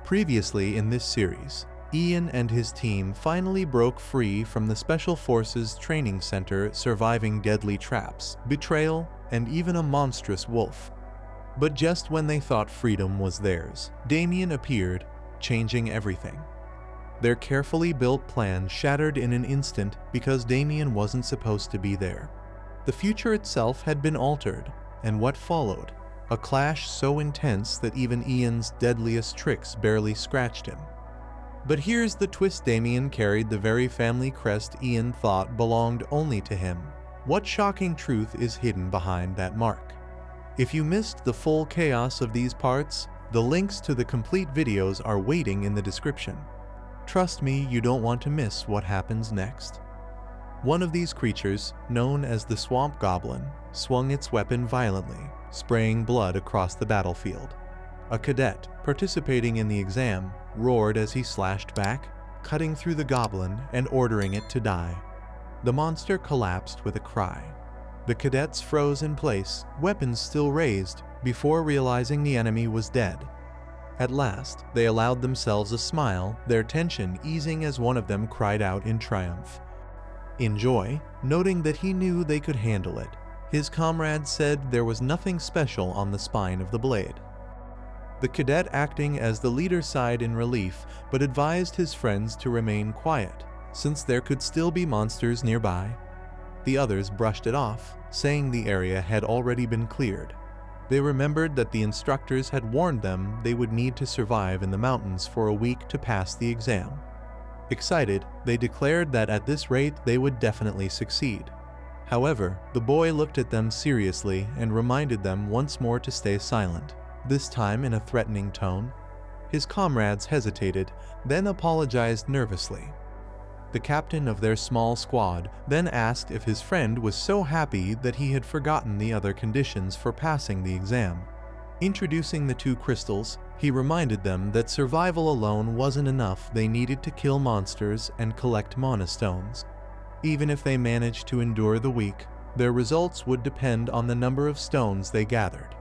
Previously in this series, Ian and his team finally broke free from the Special Forces Training Center, surviving deadly traps, betrayal, and even a monstrous wolf. But just when they thought freedom was theirs, Damien appeared, changing everything. Their carefully built plan shattered in an instant because Damien wasn't supposed to be there. The future itself had been altered, and what followed? A clash so intense that even Ian's deadliest tricks barely scratched him. But here's the twist: Damien carried the very family crest Ian thought belonged only to him. What shocking truth is hidden behind that mark? If you missed the full chaos of these parts, the links to the complete videos are waiting in the description. Trust me, you don't want to miss what happens next. One of these creatures, known as the Swamp Goblin, swung its weapon violently, spraying blood across the battlefield. A cadet, participating in the exam, roared as he slashed back, cutting through the goblin and ordering it to die. The monster collapsed with a cry. The cadets froze in place, weapons still raised, before realizing the enemy was dead. At last, they allowed themselves a smile, their tension easing as one of them cried out in triumph. In joy, noting that he knew they could handle it, his comrade said there was nothing special on the spine of the blade. The cadet, acting as the leader, sighed in relief, but advised his friends to remain quiet, since there could still be monsters nearby. The others brushed it off, saying the area had already been cleared. They remembered that the instructors had warned them they would need to survive in the mountains for a week to pass the exam. Excited, they declared that at this rate they would definitely succeed. However, the boy looked at them seriously and reminded them once more to stay silent, this time in a threatening tone. His comrades hesitated, then apologized nervously. The captain of their small squad then asked if his friend was so happy that he had forgotten the other conditions for passing the exam. Introducing the two crystals, he reminded them that survival alone wasn't enough. They needed to kill monsters and collect mana stones. Even if they managed to endure the week, their results would depend on the number of stones they gathered.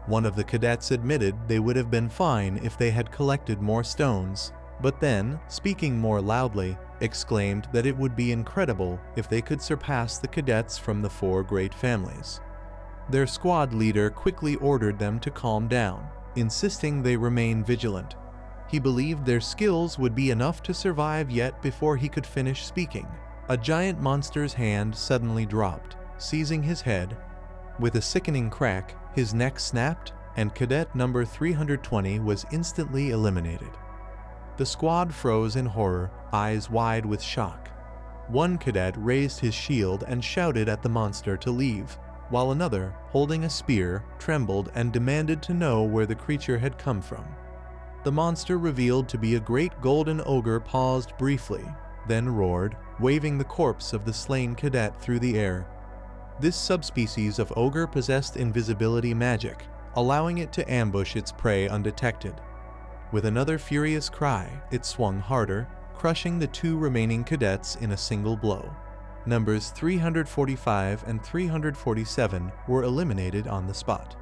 One of the cadets admitted they would have been fine if they had collected more stones, but then, speaking more loudly, exclaimed that it would be incredible if they could surpass the cadets from the 4 great families. Their squad leader quickly ordered them to calm down, insisting they remain vigilant. He believed their skills would be enough to survive, yet before he could finish speaking, a giant monster's hand suddenly dropped, seizing his head. With a sickening crack, his neck snapped, and cadet number 320 was instantly eliminated. The squad froze in horror, eyes wide with shock. One cadet raised his shield and shouted at the monster to leave, while another, holding a spear, trembled and demanded to know where the creature had come from. The monster, revealed to be a great golden ogre, paused briefly, then roared, waving the corpse of the slain cadet through the air. This subspecies of ogre possessed invisibility magic, allowing it to ambush its prey undetected. With another furious cry, it swung harder, crushing the 2 remaining cadets in a single blow. Numbers 345 and 347 were eliminated on the spot.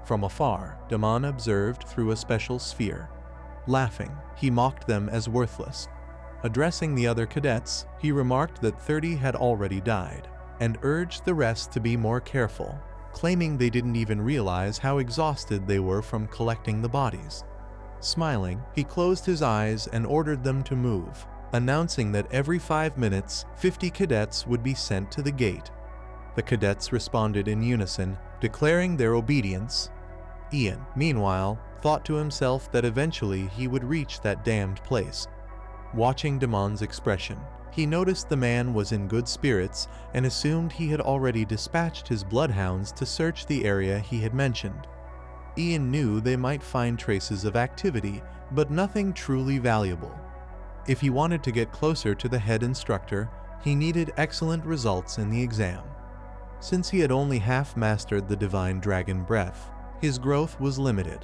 From afar, Damon observed through a special sphere. Laughing, he mocked them as worthless. Addressing the other cadets, he remarked that 30 had already died, and urged the rest to be more careful, claiming they didn't even realize how exhausted they were from collecting the bodies. Smiling, he closed his eyes and ordered them to move, announcing that every 5 minutes, 50 cadets would be sent to the gate. The cadets responded in unison, declaring their obedience. Ian, meanwhile, thought to himself that eventually he would reach that damned place. Watching Damon's expression, he noticed the man was in good spirits and assumed he had already dispatched his bloodhounds to search the area he had mentioned. Ian knew they might find traces of activity, but nothing truly valuable. If he wanted to get closer to the head instructor, he needed excellent results in the exam. Since he had only half-mastered the divine dragon breath, his growth was limited.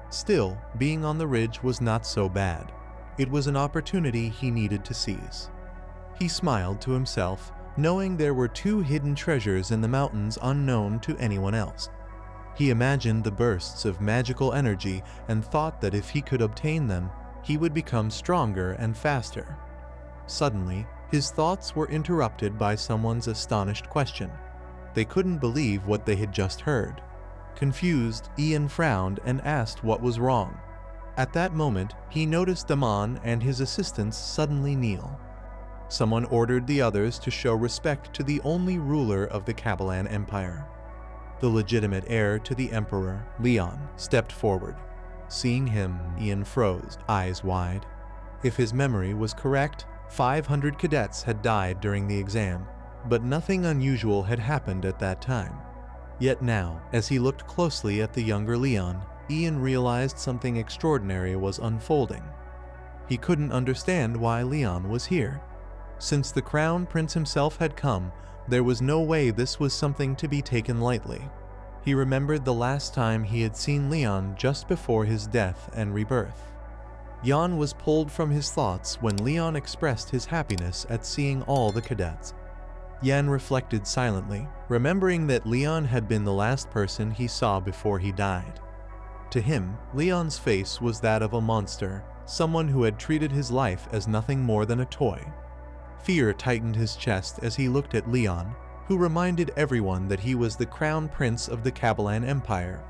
Still, being on the ridge was not so bad. It was an opportunity he needed to seize. He smiled to himself, knowing there were 2 hidden treasures in the mountains unknown to anyone else. He imagined the bursts of magical energy and thought that if he could obtain them, he would become stronger and faster. Suddenly, his thoughts were interrupted by someone's astonished question. They couldn't believe what they had just heard. Confused, Ian frowned and asked what was wrong. At that moment, he noticed Daman and his assistants suddenly kneel. Someone ordered the others to show respect to the only ruler of the Kabalan Empire. The legitimate heir to the Emperor, Leon, stepped forward. Seeing him, Ian froze, eyes wide. If his memory was correct, 500 cadets had died during the exam, but nothing unusual had happened at that time. Yet now, as he looked closely at the younger Leon, Ian realized something extraordinary was unfolding. He couldn't understand why Leon was here. Since the Crown Prince himself had come, there was no way this was something to be taken lightly. He remembered the last time he had seen Leon just before his death and rebirth. Yan was pulled from his thoughts when Leon expressed his happiness at seeing all the cadets. Yan reflected silently, remembering that Leon had been the last person he saw before he died. To him, Leon's face was that of a monster, someone who had treated his life as nothing more than a toy. Fear tightened his chest as he looked at Leon, who reminded everyone that he was the Crown Prince of the Kabalan Empire.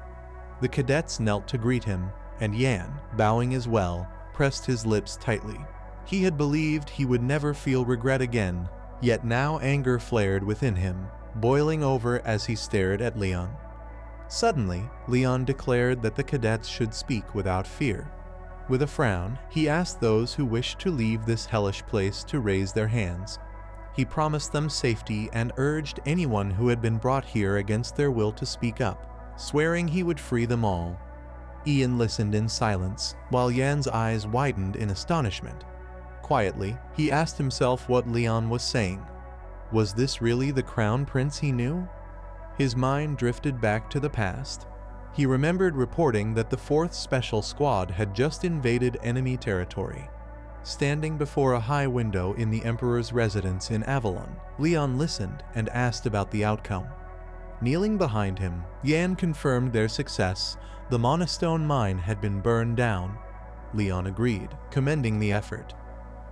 The cadets knelt to greet him, and Yan, bowing as well, pressed his lips tightly. He had believed he would never feel regret again, yet now anger flared within him, boiling over as he stared at Leon. Suddenly, Leon declared that the cadets should speak without fear. With a frown, he asked those who wished to leave this hellish place to raise their hands. He promised them safety and urged anyone who had been brought here against their will to speak up, swearing he would free them all. Ian listened in silence, while Yan's eyes widened in astonishment. Quietly, he asked himself what Leon was saying. Was this really the Crown Prince he knew? His mind drifted back to the past. He remembered reporting that the 4th Special Squad had just invaded enemy territory. Standing before a high window in the Emperor's residence in Avalon, Leon listened and asked about the outcome. Kneeling behind him, Yan confirmed their success. The Monostone mine had been burned down. Leon agreed, commending the effort.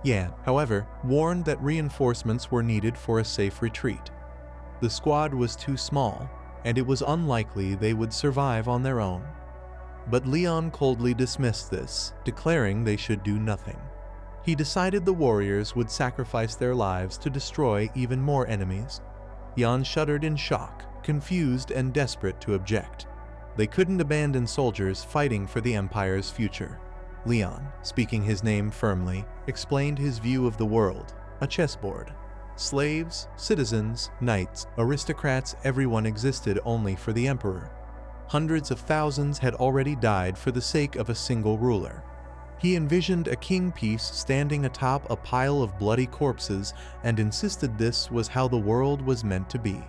Yan, however, warned that reinforcements were needed for a safe retreat. The squad was too small, and it was unlikely they would survive on their own. But Leon coldly dismissed this, declaring they should do nothing. He decided the warriors would sacrifice their lives to destroy even more enemies. Yan shuddered in shock, confused and desperate to object. They couldn't abandon soldiers fighting for the Empire's future. Leon, speaking his name firmly, explained his view of the world, a chessboard. Slaves, citizens, knights, aristocrats, everyone existed only for the Emperor. Hundreds of thousands had already died for the sake of a single ruler. He envisioned a king piece standing atop a pile of bloody corpses and insisted this was how the world was meant to be.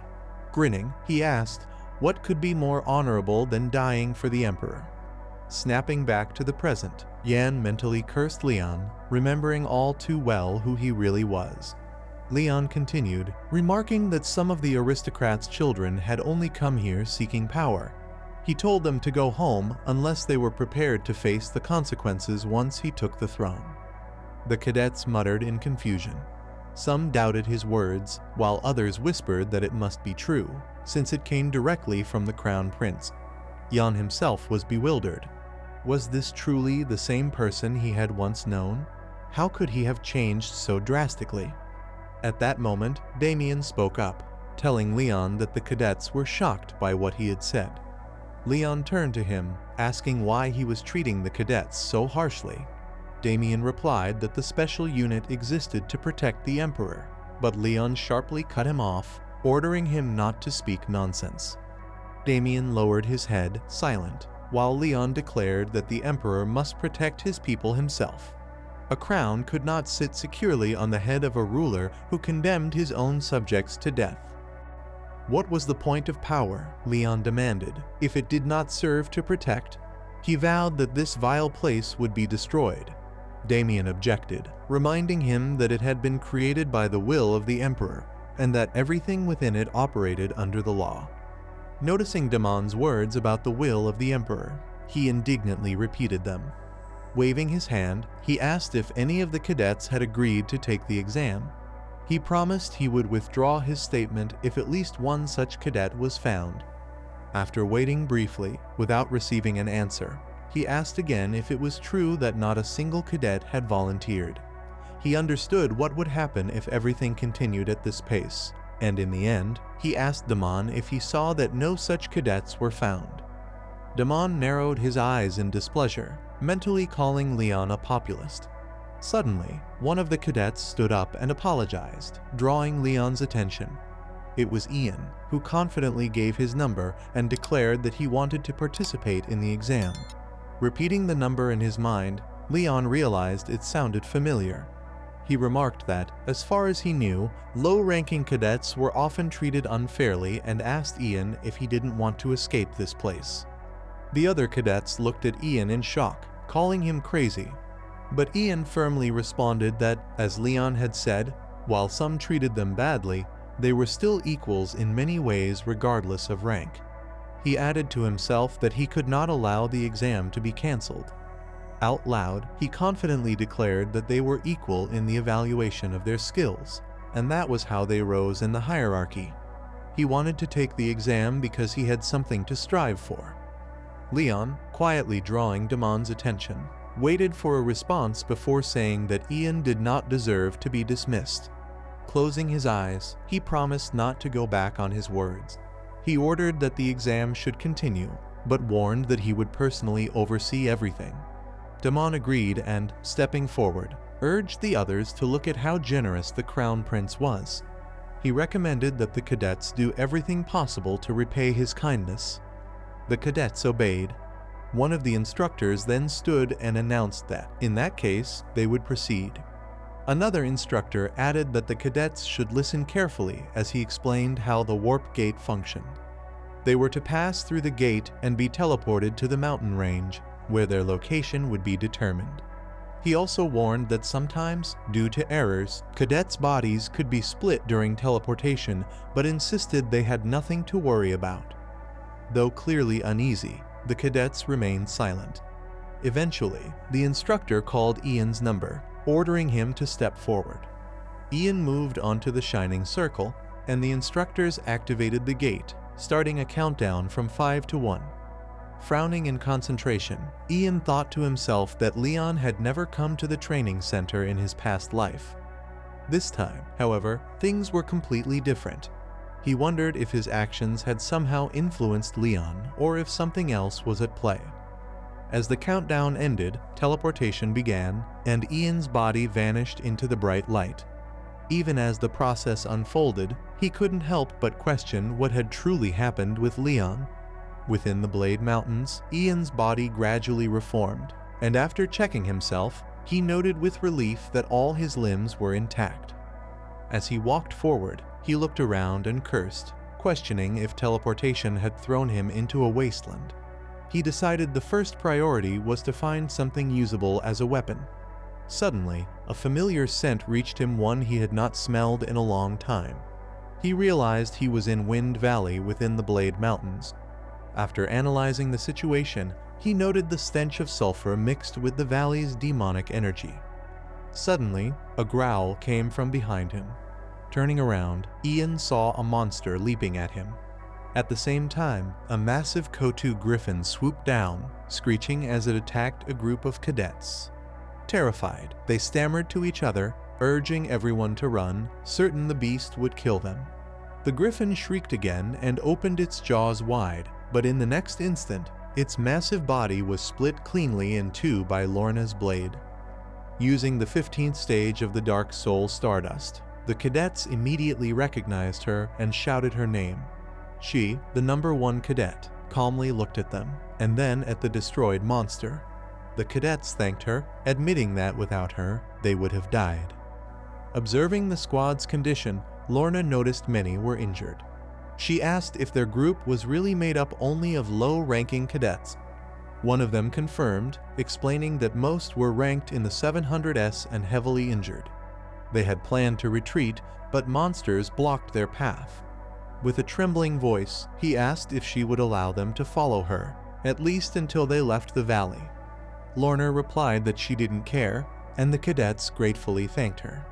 Grinning, he asked, what could be more honorable than dying for the Emperor? Snapping back to the present, Yan mentally cursed Leon, remembering all too well who he really was. Leon continued, remarking that some of the aristocrats' children had only come here seeking power. He told them to go home unless they were prepared to face the consequences once he took the throne. The cadets muttered in confusion. Some doubted his words, while others whispered that it must be true, since it came directly from the Crown Prince. Yan himself was bewildered. Was this truly the same person he had once known? How could he have changed so drastically? At that moment, Damien spoke up, telling Leon that the cadets were shocked by what he had said. Leon turned to him, asking why he was treating the cadets so harshly. Damien replied that the special unit existed to protect the Emperor, but Leon sharply cut him off, ordering him not to speak nonsense. Damien lowered his head, silent, while Leon declared that the Emperor must protect his people himself. A crown could not sit securely on the head of a ruler who condemned his own subjects to death. What was the point of power, Leon demanded, if it did not serve to protect? He vowed that this vile place would be destroyed. Damien objected, reminding him that it had been created by the will of the Emperor, and that everything within it operated under the law. Noticing Damon's words about the will of the Emperor, he indignantly repeated them. Waving his hand, he asked if any of the cadets had agreed to take the exam. He promised he would withdraw his statement if at least one such cadet was found. After waiting briefly, without receiving an answer, he asked again if it was true that not a single cadet had volunteered. He understood what would happen if everything continued at this pace, and in the end, he asked Damon if he saw that no such cadets were found. Damon narrowed his eyes in displeasure, mentally calling Leon a populist. Suddenly, one of the cadets stood up and apologized, drawing Leon's attention. It was Ian, who confidently gave his number and declared that he wanted to participate in the exam. Repeating the number in his mind, Leon realized it sounded familiar. He remarked that, as far as he knew, low-ranking cadets were often treated unfairly and asked Ian if he didn't want to escape this place. The other cadets looked at Ian in shock, calling him crazy. But Ian firmly responded that, as Leon had said, while some treated them badly, they were still equals in many ways regardless of rank. He added to himself that he could not allow the exam to be cancelled. Out loud, he confidently declared that they were equal in the evaluation of their skills, and that was how they rose in the hierarchy. He wanted to take the exam because he had something to strive for. Leon, quietly drawing Damon's attention, waited for a response before saying that Ian did not deserve to be dismissed. Closing his eyes, he promised not to go back on his words. He ordered that the exam should continue, but warned that he would personally oversee everything. Damon agreed and, stepping forward, urged the others to look at how generous the Crown Prince was. He recommended that the cadets do everything possible to repay his kindness. The cadets obeyed. One of the instructors then stood and announced that, in that case, they would proceed. Another instructor added that the cadets should listen carefully as he explained how the warp gate functioned. They were to pass through the gate and be teleported to the mountain range, where their location would be determined. He also warned that sometimes, due to errors, cadets' bodies could be split during teleportation, but insisted they had nothing to worry about. Though clearly uneasy, the cadets remained silent. Eventually, the instructor called Ian's number, ordering him to step forward. Ian moved onto the shining circle, and the instructors activated the gate, starting a countdown from 5 to 1. Frowning in concentration, Ian thought to himself that Leon had never come to the training center in his past life. This time, however, things were completely different. He wondered if his actions had somehow influenced Leon or if something else was at play. As the countdown ended, teleportation began, and Ian's body vanished into the bright light. Even as the process unfolded, he couldn't help but question what had truly happened with Leon. Within the Blade Mountains, Ian's body gradually reformed, and after checking himself, he noted with relief that all his limbs were intact. As he walked forward, he looked around and cursed, questioning if teleportation had thrown him into a wasteland. He decided the first priority was to find something usable as a weapon. Suddenly, a familiar scent reached him, one he had not smelled in a long time. He realized he was in Wind Valley within the Blade Mountains. After analyzing the situation, he noted the stench of sulfur mixed with the valley's demonic energy. Suddenly, a growl came from behind him. Turning around, Ian saw a monster leaping at him. At the same time, a massive Kotu griffin swooped down, screeching as it attacked a group of cadets. Terrified, they stammered to each other, urging everyone to run, certain the beast would kill them. The griffin shrieked again and opened its jaws wide, but in the next instant, its massive body was split cleanly in two by Lorna's blade. Using the 15th stage of the Dark Soul Stardust, the cadets immediately recognized her and shouted her name. She, the number 1 cadet, calmly looked at them, and then at the destroyed monster. The cadets thanked her, admitting that without her, they would have died. Observing the squad's condition, Lorna noticed many were injured. She asked if their group was really made up only of low-ranking cadets. One of them confirmed, explaining that most were ranked in the 700s and heavily injured. They had planned to retreat, but monsters blocked their path. With a trembling voice, he asked if she would allow them to follow her, at least until they left the valley. Lorna replied that she didn't care, and the cadets gratefully thanked her.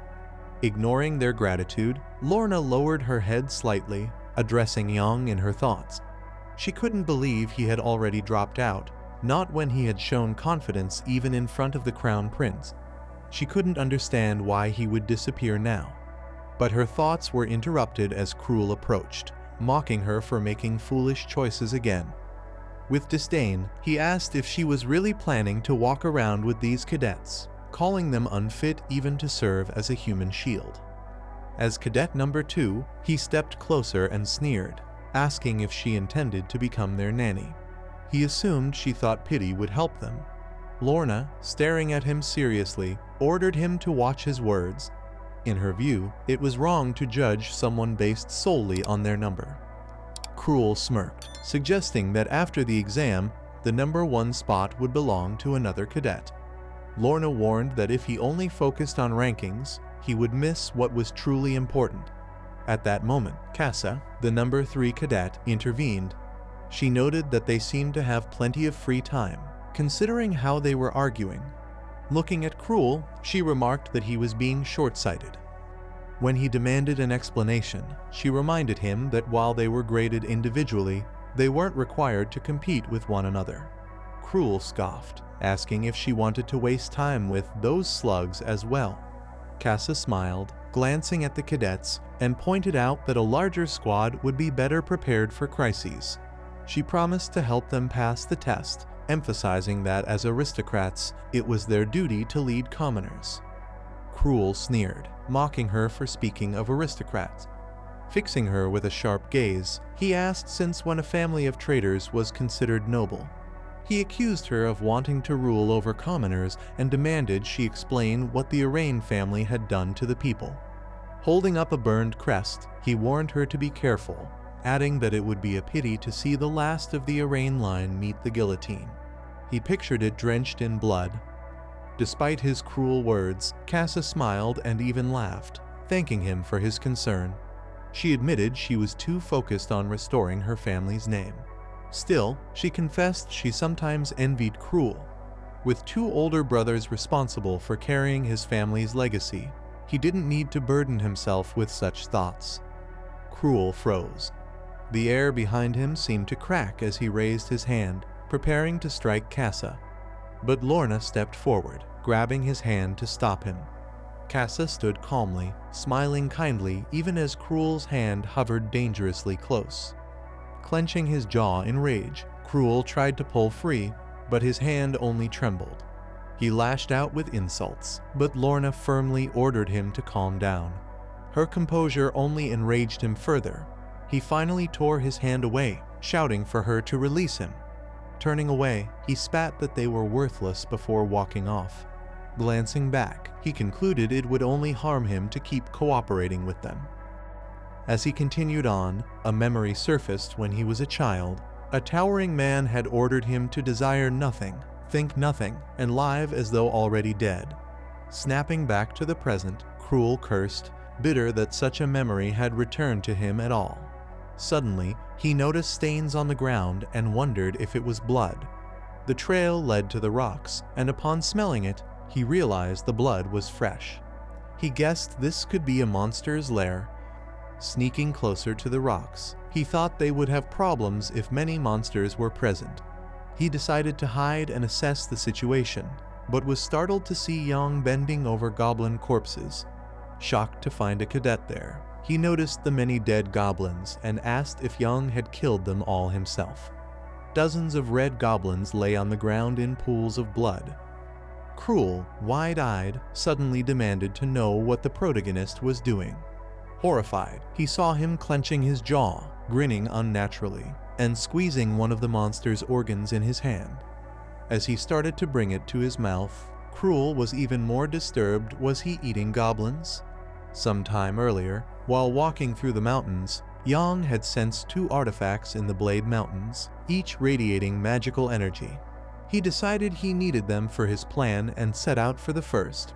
Ignoring their gratitude, Lorna lowered her head slightly, addressing Young in her thoughts. She couldn't believe he had already dropped out, not when he had shown confidence even in front of the Crown Prince. She couldn't understand why he would disappear now. But her thoughts were interrupted as Cruel approached, mocking her for making foolish choices again. With disdain, he asked if she was really planning to walk around with these cadets, calling them unfit even to serve as a human shield. As cadet number 2, he stepped closer and sneered, asking if she intended to become their nanny. He assumed she thought pity would help them. Lorna, staring at him seriously, ordered him to watch his words. In her view, it was wrong to judge someone based solely on their number. Cruel smirked, suggesting that after the exam, the number 1 spot would belong to another cadet. Lorna warned that if he only focused on rankings, he would miss what was truly important. At that moment, Casa, the number 3 cadet, intervened. She noted that they seemed to have plenty of free time, considering how they were arguing. Looking at Cruel, she remarked that he was being short-sighted. When he demanded an explanation, she reminded him that while they were graded individually, they weren't required to compete with one another. Cruel scoffed, asking if she wanted to waste time with those slugs as well. Casa smiled, glancing at the cadets, and pointed out that a larger squad would be better prepared for crises. She promised to help them pass the test, emphasizing that as aristocrats, it was their duty to lead commoners. Cruel sneered, mocking her for speaking of aristocrats. Fixing her with a sharp gaze, he asked since when a family of traitors was considered noble. He accused her of wanting to rule over commoners and demanded she explain what the Arain family had done to the people. Holding up a burned crest, he warned her to be careful, adding that it would be a pity to see the last of the Arain line meet the guillotine. He pictured it drenched in blood. Despite his cruel words, Casa smiled and even laughed, thanking him for his concern. She admitted she was too focused on restoring her family's name. Still, she confessed she sometimes envied Cruel. With 2 older brothers responsible for carrying his family's legacy, he didn't need to burden himself with such thoughts. Cruel froze. The air behind him seemed to crack as he raised his hand, preparing to strike Casa. But Lorna stepped forward, grabbing his hand to stop him. Casa stood calmly, smiling kindly even as Cruel's hand hovered dangerously close. Clenching his jaw in rage, Cruel tried to pull free, but his hand only trembled. He lashed out with insults, but Lorna firmly ordered him to calm down. Her composure only enraged him further. He finally tore his hand away, shouting for her to release him. Turning away, he spat that they were worthless before walking off. Glancing back, he concluded it would only harm him to keep cooperating with them. As he continued on, a memory surfaced when he was a child. A towering man had ordered him to desire nothing, think nothing, and live as though already dead. Snapping back to the present, Cruel cursed, bitter that such a memory had returned to him at all. Suddenly, he noticed stains on the ground and wondered if it was blood. The trail led to the rocks, and upon smelling it, he realized the blood was fresh. He guessed this could be a monster's lair. Sneaking closer to the rocks, he thought they would have problems if many monsters were present. He decided to hide and assess the situation, but was startled to see Young bending over goblin corpses. Shocked to find a cadet there, he noticed the many dead goblins and asked if Young had killed them all himself. Dozens of red goblins lay on the ground in pools of blood. Cruel, wide-eyed, suddenly demanded to know what the protagonist was doing. Horrified, he saw him clenching his jaw, grinning unnaturally, and squeezing one of the monster's organs in his hand. As he started to bring it to his mouth, Cruel was even more disturbed. Was he eating goblins? Some time earlier, while walking through the mountains, Yang had sensed 2 artifacts in the Blade Mountains, each radiating magical energy. He decided he needed them for his plan and set out for the first.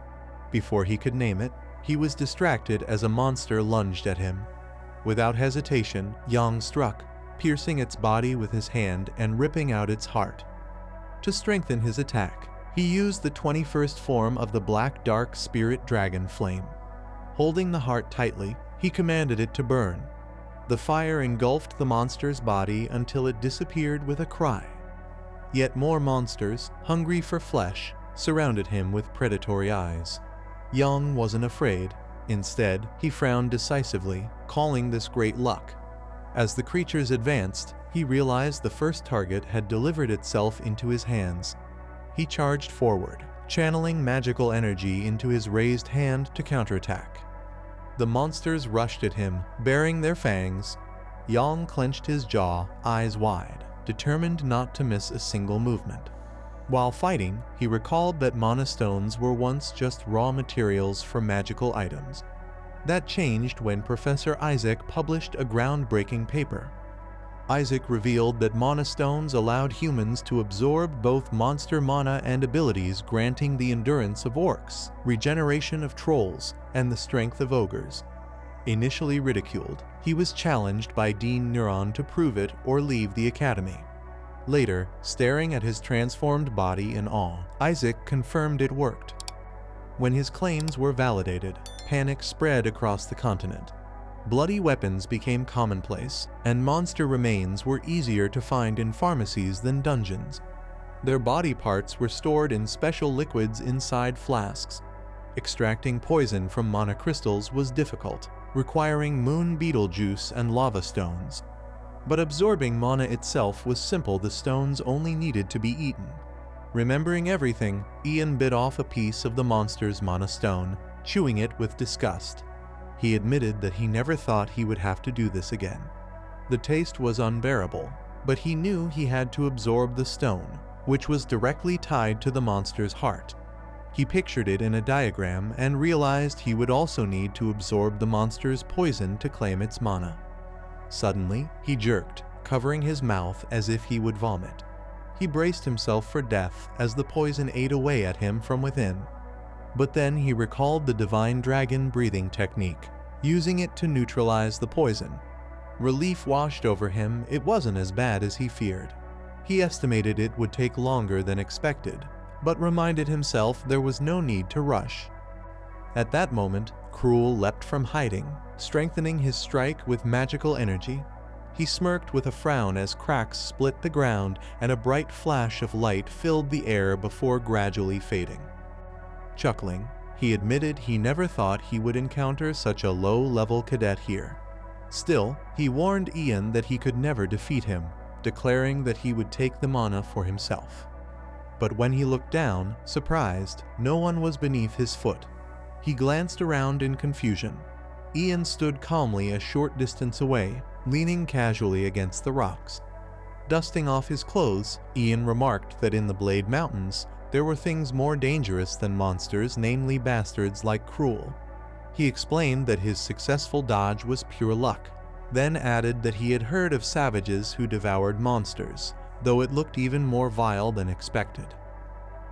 Before he could name it, he was distracted as a monster lunged at him. Without hesitation, Yang struck, piercing its body with his hand and ripping out its heart. To strengthen his attack, he used the 21st form of the black dark spirit dragon flame. Holding the heart tightly, he commanded it to burn. The fire engulfed the monster's body until it disappeared with a cry. Yet more monsters, hungry for flesh, surrounded him with predatory eyes. Yang wasn't afraid. Instead, he frowned decisively, calling this great luck. As the creatures advanced, he realized the first target had delivered itself into his hands. He charged forward, channeling magical energy into his raised hand to counterattack. The monsters rushed at him, baring their fangs. Yang clenched his jaw, eyes wide, determined not to miss a single movement. While fighting, he recalled that mana stones were once just raw materials for magical items. That changed when Professor Isaac published a groundbreaking paper. Isaac revealed that mana stones allowed humans to absorb both monster mana and abilities, granting the endurance of orcs, regeneration of trolls, and the strength of ogres. Initially ridiculed, he was challenged by Dean Neuron to prove it or leave the academy. Later, staring at his transformed body in awe, Isaac confirmed it worked. When his claims were validated, panic spread across the continent. Bloody weapons became commonplace, and monster remains were easier to find in pharmacies than dungeons. Their body parts were stored in special liquids inside flasks. Extracting poison from mana crystals was difficult, requiring moon beetle juice and lava stones. But absorbing mana itself was simple. The stones only needed to be eaten. Remembering everything, Ian bit off a piece of the monster's mana stone, chewing it with disgust. He admitted that he never thought he would have to do this again. The taste was unbearable, but he knew he had to absorb the stone, which was directly tied to the monster's heart. He pictured it in a diagram and realized he would also need to absorb the monster's poison to claim its mana. Suddenly, he jerked, covering his mouth as if he would vomit. He braced himself for death as the poison ate away at him from within. But then he recalled the divine dragon breathing technique, using it to neutralize the poison. Relief washed over him. It wasn't as bad as he feared. He estimated it would take longer than expected, but reminded himself there was no need to rush. At that moment, Cruel leapt from hiding, strengthening his strike with magical energy. He smirked with a frown as cracks split the ground and a bright flash of light filled the air before gradually fading. Chuckling, he admitted he never thought he would encounter such a low-level cadet here. Still, he warned Ian that he could never defeat him, declaring that he would take the mana for himself. But when he looked down, surprised, no one was beneath his foot. He glanced around in confusion. Ian stood calmly a short distance away, leaning casually against the rocks. Dusting off his clothes, Ian remarked that in the Blade Mountains, there were things more dangerous than monsters, namely bastards like Cruel. He explained that his successful dodge was pure luck, then added that he had heard of savages who devoured monsters, though it looked even more vile than expected.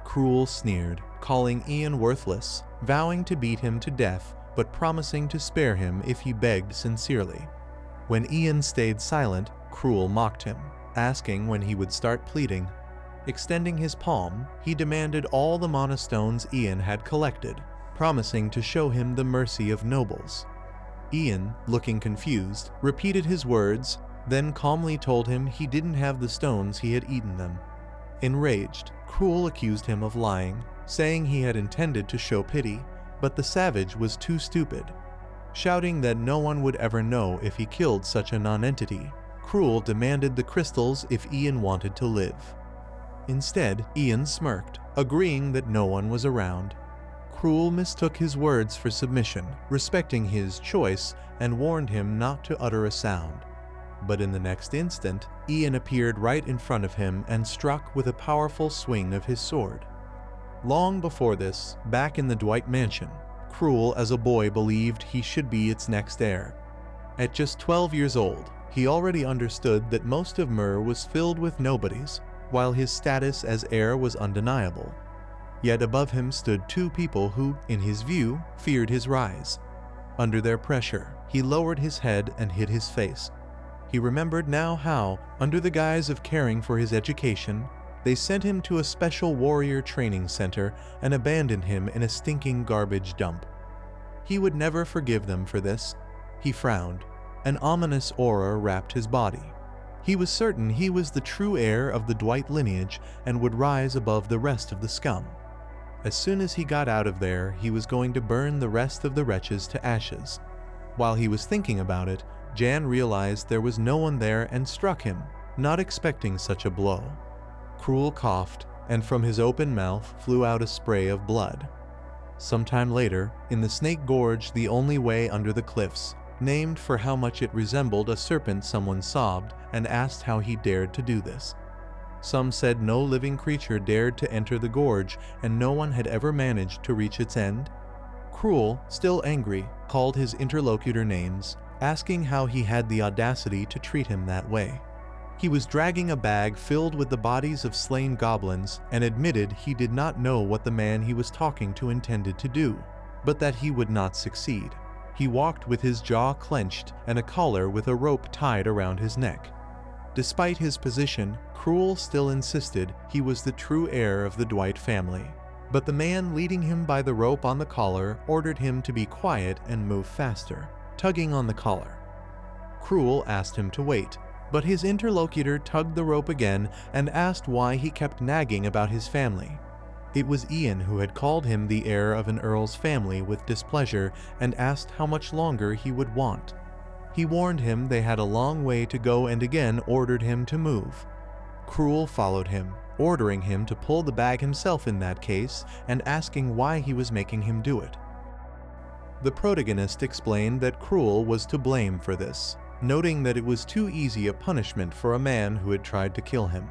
Cruel sneered, calling Ian worthless, vowing to beat him to death, but promising to spare him if he begged sincerely. When Ian stayed silent, Cruel mocked him, asking when he would start pleading. Extending his palm, he demanded all the mana stones Ian had collected, promising to show him the mercy of nobles. Ian, looking confused, repeated his words, then calmly told him he didn't have the stones, he had eaten them. Enraged, Cruel accused him of lying, saying he had intended to show pity, but the savage was too stupid. Shouting that no one would ever know if he killed such a nonentity, Cruel demanded the crystals if Ian wanted to live. Instead, Ian smirked, agreeing that no one was around. Cruel mistook his words for submission, respecting his choice, and warned him not to utter a sound. But in the next instant, Ian appeared right in front of him and struck with a powerful swing of his sword. Long before this, back in the Dwight mansion, Cruel as a boy believed he should be its next heir. At just 12 years old, he already understood that most of Myr was filled with nobodies, while his status as heir was undeniable. Yet above him stood two people who, in his view, feared his rise. Under their pressure, he lowered his head and hid his face. He remembered now how, under the guise of caring for his education, they sent him to a special warrior training center and abandoned him in a stinking garbage dump. He would never forgive them for this. He frowned. An ominous aura wrapped his body. He was certain he was the true heir of the Dwight lineage and would rise above the rest of the scum. As soon as he got out of there, he was going to burn the rest of the wretches to ashes. While he was thinking about it, Jan realized there was no one there and struck him, not expecting such a blow. Cruel coughed, and from his open mouth flew out a spray of blood. Sometime later, in the Snake Gorge, the only way under the cliffs, named for how much it resembled a serpent, someone sobbed and asked how he dared to do this. Some said no living creature dared to enter the gorge and no one had ever managed to reach its end. Cruel, still angry, called his interlocutor names, asking how he had the audacity to treat him that way. He was dragging a bag filled with the bodies of slain goblins and admitted he did not know what the man he was talking to intended to do, but that he would not succeed. He walked with his jaw clenched and a collar with a rope tied around his neck. Despite his position, Cruel still insisted he was the true heir of the Dwight family. But the man leading him by the rope on the collar ordered him to be quiet and move faster, tugging on the collar. Cruel asked him to wait, but his interlocutor tugged the rope again and asked why he kept nagging about his family. It was Ian who had called him the heir of an earl's family with displeasure and asked how much longer he would want. He warned him they had a long way to go and again ordered him to move. Cruel followed him, ordering him to pull the bag himself in that case and asking why he was making him do it. The protagonist explained that Cruel was to blame for this, noting that it was too easy a punishment for a man who had tried to kill him.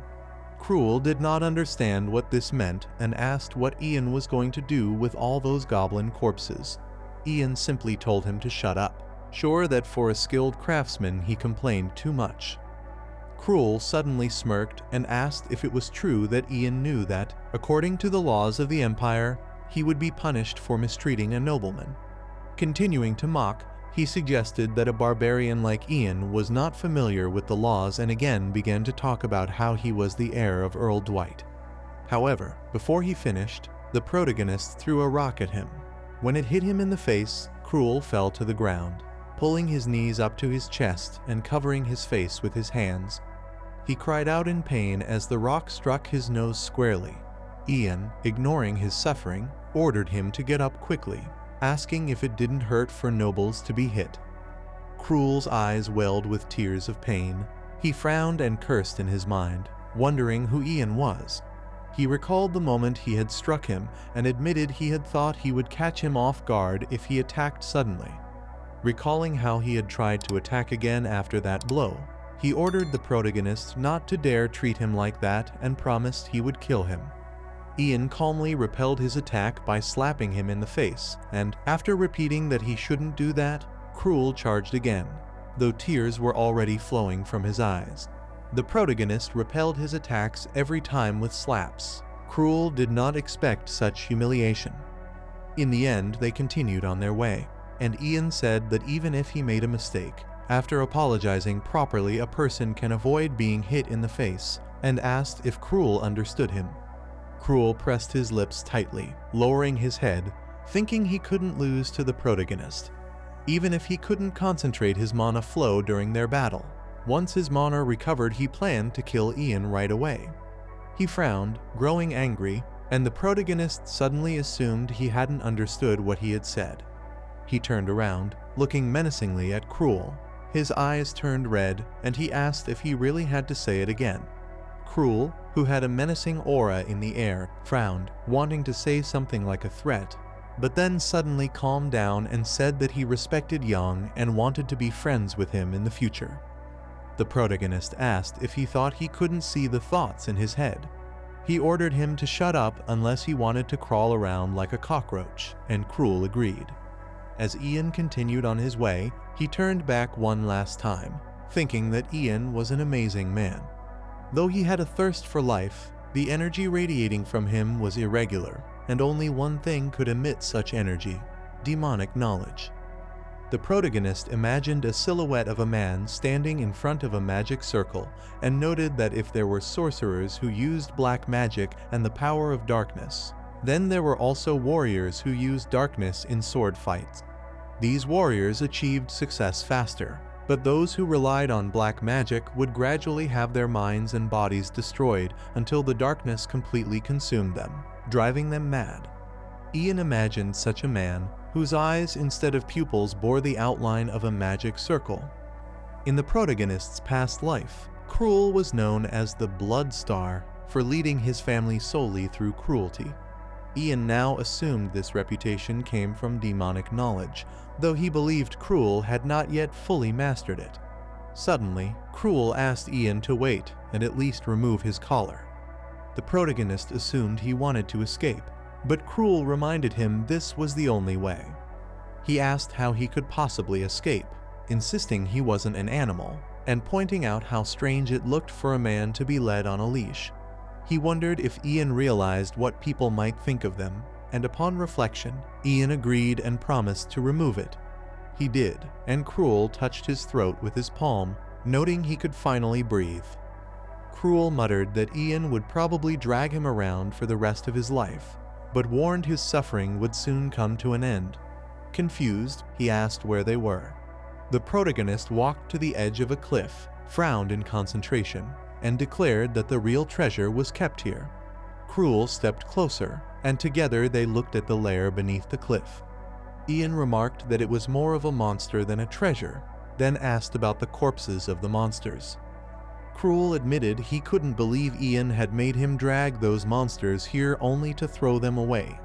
Cruel did not understand what this meant and asked what Ian was going to do with all those goblin corpses. Ian simply told him to shut up, sure that for a skilled craftsman he complained too much. Cruel suddenly smirked and asked if it was true that Ian knew that, according to the laws of the Empire, he would be punished for mistreating a nobleman. Continuing to mock, he suggested that a barbarian like Ian was not familiar with the laws and again began to talk about how he was the heir of Earl Dwight. However, before he finished, the protagonist threw a rock at him. When it hit him in the face, Cruel fell to the ground, pulling his knees up to his chest and covering his face with his hands. He cried out in pain as the rock struck his nose squarely. Ian, ignoring his suffering, ordered him to get up quickly, asking if it didn't hurt for nobles to be hit. Cruel's eyes welled with tears of pain. He frowned and cursed in his mind, wondering who Ian was. He recalled the moment he had struck him and admitted he had thought he would catch him off guard if he attacked suddenly. Recalling how he had tried to attack again after that blow, he ordered the protagonist not to dare treat him like that and promised he would kill him. Ian calmly repelled his attack by slapping him in the face, and after repeating that he shouldn't do that, Cruel charged again, though tears were already flowing from his eyes. The protagonist repelled his attacks every time with slaps. Cruel did not expect such humiliation. In the end, they continued on their way, and Ian said that even if he made a mistake, after apologizing properly a person can avoid being hit in the face, and asked if Cruel understood him. Cruel pressed his lips tightly, lowering his head, thinking he couldn't lose to the protagonist, even if he couldn't concentrate his mana flow during their battle. Once his mana recovered, he planned to kill Ian right away. He frowned, growing angry, and the protagonist suddenly assumed he hadn't understood what he had said. He turned around, looking menacingly at Cruel. His eyes turned red, and he asked if he really had to say it again. Cruel, who had a menacing aura in the air, frowned, wanting to say something like a threat, but then suddenly calmed down and said that he respected Young and wanted to be friends with him in the future. The protagonist asked if he thought he couldn't see the thoughts in his head. He ordered him to shut up unless he wanted to crawl around like a cockroach, and Cruel agreed. As Ian continued on his way, he turned back one last time, thinking that Ian was an amazing man. Though he had a thirst for life, the energy radiating from him was irregular, and only one thing could emit such energy: demonic knowledge. The protagonist imagined a silhouette of a man standing in front of a magic circle and noted that if there were sorcerers who used black magic and the power of darkness, then there were also warriors who used darkness in sword fights. These warriors achieved success faster, but those who relied on black magic would gradually have their minds and bodies destroyed until the darkness completely consumed them, driving them mad. Ian imagined such a man whose eyes instead of pupils bore the outline of a magic circle. In the protagonist's past life, Cruel was known as the Blood Star for leading his family solely through cruelty. Ian now assumed this reputation came from demonic knowledge, though he believed Cruel had not yet fully mastered it. Suddenly, Cruel asked Ian to wait and at least remove his collar. The protagonist assumed he wanted to escape, but Cruel reminded him this was the only way. He asked how he could possibly escape, insisting he wasn't an animal, and pointing out how strange it looked for a man to be led on a leash. He wondered if Ian realized what people might think of them, and upon reflection, Ian agreed and promised to remove it. He did, and Cruel touched his throat with his palm, noting he could finally breathe. Cruel muttered that Ian would probably drag him around for the rest of his life, but warned his suffering would soon come to an end. Confused, he asked where they were. The protagonist walked to the edge of a cliff, frowned in concentration, and declared that the real treasure was kept here. Cruel stepped closer, and together they looked at the lair beneath the cliff. Ian remarked that it was more of a monster than a treasure, then asked about the corpses of the monsters. Cruel admitted he couldn't believe Ian had made him drag those monsters here only to throw them away.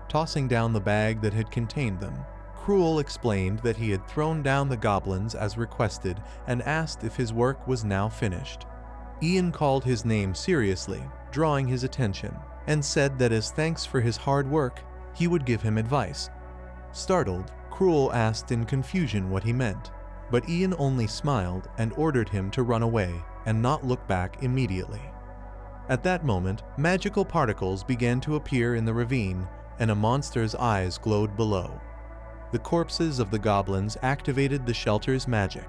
Tossing down the bag that had contained them, Cruel explained that he had thrown down the goblins as requested and asked if his work was now finished. Ian called his name seriously, drawing his attention, and said that as thanks for his hard work, he would give him advice. Startled, Cruel asked in confusion what he meant, but Ian only smiled and ordered him to run away and not look back immediately. At that moment, magical particles began to appear in the ravine, and a monster's eyes glowed below. The corpses of the goblins activated the shelter's magic.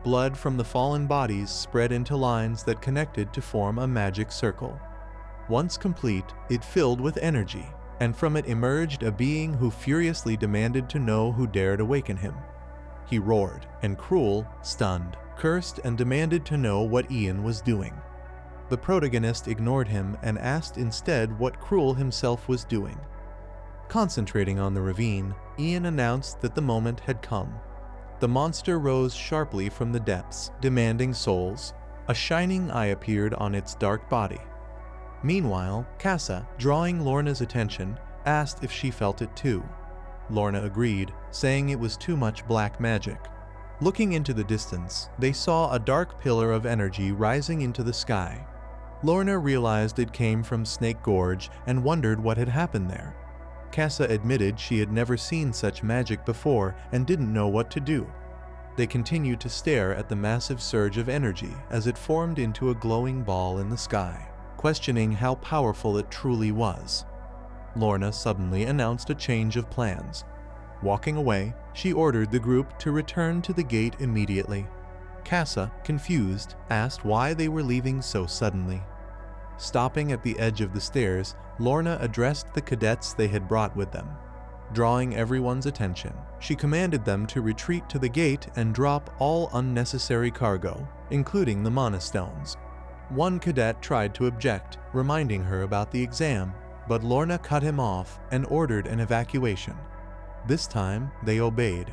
Blood from the fallen bodies spread into lines that connected to form a magic circle. Once complete, it filled with energy, and from it emerged a being who furiously demanded to know who dared awaken him. He roared, and Cruel, stunned, cursed and demanded to know what Ian was doing. The protagonist ignored him and asked instead what Cruel himself was doing. Concentrating on the ravine, Ian announced that the moment had come. The monster rose sharply from the depths, demanding souls. A shining eye appeared on its dark body. Meanwhile, Casa, drawing Lorna's attention, asked if she felt it too. Lorna agreed, saying it was too much black magic. Looking into the distance, they saw a dark pillar of energy rising into the sky. Lorna realized it came from Snake Gorge and wondered what had happened there. Casa admitted she had never seen such magic before and didn't know what to do. They continued to stare at the massive surge of energy as it formed into a glowing ball in the sky, questioning how powerful it truly was. Lorna suddenly announced a change of plans. Walking away, she ordered the group to return to the gate immediately. Casa, confused, asked why they were leaving so suddenly. Stopping at the edge of the stairs, Lorna addressed the cadets they had brought with them. Drawing everyone's attention, she commanded them to retreat to the gate and drop all unnecessary cargo, including the mana stones. One cadet tried to object, reminding her about the exam, but Lorna cut him off and ordered an evacuation. This time, they obeyed.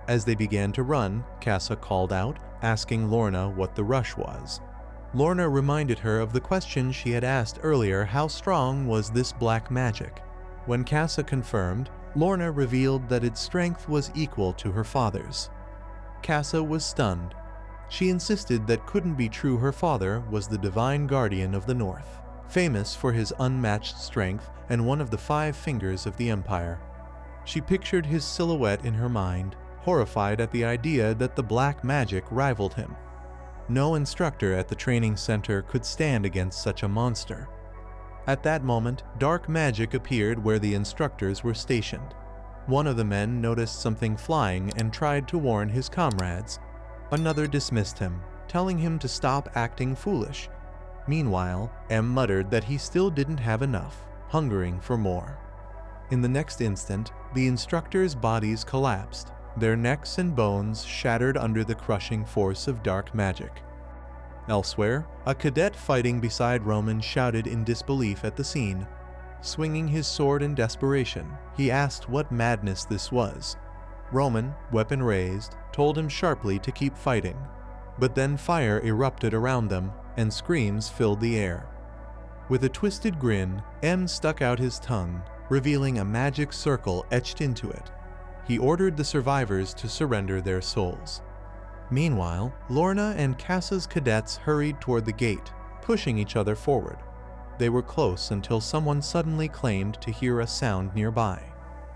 As they began to run, Casa called out, asking Lorna what the rush was. Lorna reminded her of the question she had asked earlier: how strong was this black magic? When Casa confirmed, Lorna revealed that its strength was equal to her father's. Casa was stunned. She insisted that couldn't be true. Her father was the divine guardian of the North, famous for his unmatched strength and one of the 5 fingers of the Empire. She pictured his silhouette in her mind, horrified at the idea that the black magic rivaled him. No instructor at the training center could stand against such a monster. At that moment, dark magic appeared where the instructors were stationed. One of the men noticed something flying and tried to warn his comrades. Another dismissed him, telling him to stop acting foolish. Meanwhile, M muttered that he still didn't have enough, hungering for more. In the next instant, the instructors' bodies collapsed, their necks and bones shattered under the crushing force of dark magic. Elsewhere, a cadet fighting beside Roman shouted in disbelief at the scene. Swinging his sword in desperation, he asked what madness this was. Roman, weapon raised, told him sharply to keep fighting. But then fire erupted around them, and screams filled the air. With a twisted grin, M stuck out his tongue, revealing a magic circle etched into it. He ordered the survivors to surrender their souls. Meanwhile, Lorna and Kassa's cadets hurried toward the gate, pushing each other forward. They were close until someone suddenly claimed to hear a sound nearby.